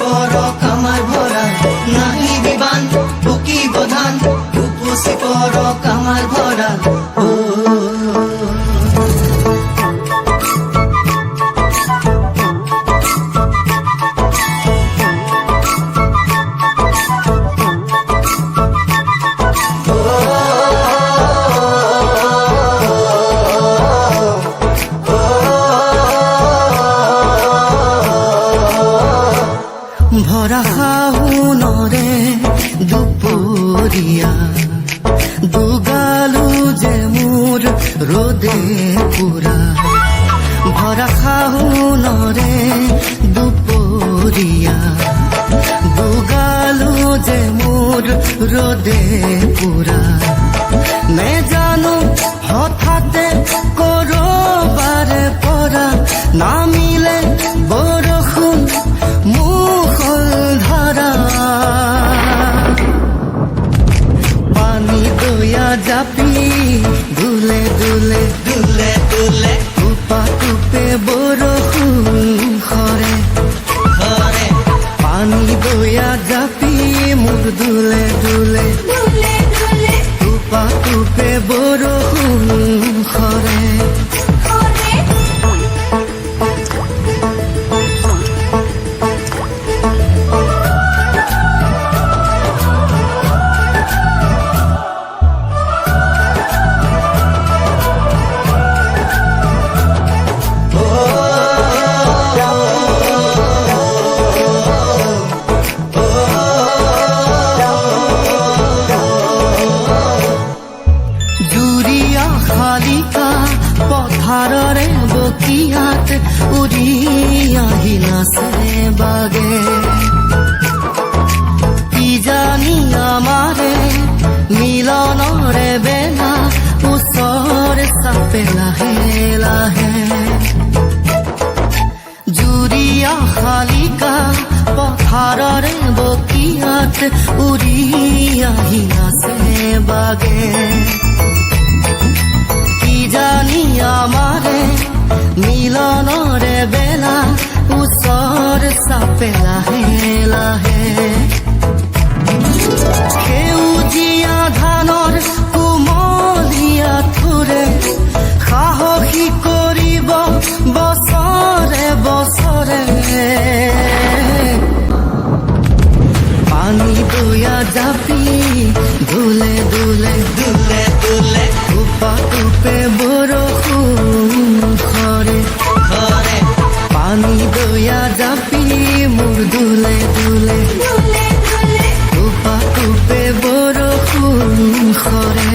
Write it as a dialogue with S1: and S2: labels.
S1: পৰক আমাৰ ভঁৰাল নাহি বিবান পকিব ধান উপচি পৰক আমাৰ ভঁৰাল ভৰা শাওনৰে দুপৰীয়া দুগালো যে মোৰ ৰ'দে পুৰা ভৰা শাওনৰে দুপৰীয়া দুগালো যে মোৰ ৰ'দে পুৰা নেজানো হঠাতে কৰবাৰে পৰা নামিলে বৰষুণ জাপি দুলে দুলে দুলে দুলে টুপা টুপে বৰষুণ সৰে সৰে পানী দয়া জাপি মোৰ দুলে দুলে দুলে দুলে টুপা টুপে বৰষুণ সৰে শালিকা পথাৰৰে বকিয়াত উৰি আহি নাচে বাগে কি জানি আমাৰে মিলনৰে বেলা ওচৰ চাপে লাহে লাহে জুৰিয়া শালিকা পথাৰৰে বকিয়াত উৰি আহি নাচে বাগে জানি আমাৰে মিলনৰে বেলা ওচৰ চাপে লাহে লাহে সেউজীয়া ধানৰ কোমলীয়া থোৰে সাহসী কৰিব বছৰে বছৰে পানী দয়া জাপি দুলে দুলে দুলে দুলে টুপা টুপে বৰষুণ সৰে সৰে পানী দয়া জাপি মোৰ দুলে দুলে দুলে দুলে টুপা টুপে বৰষুণ সৰে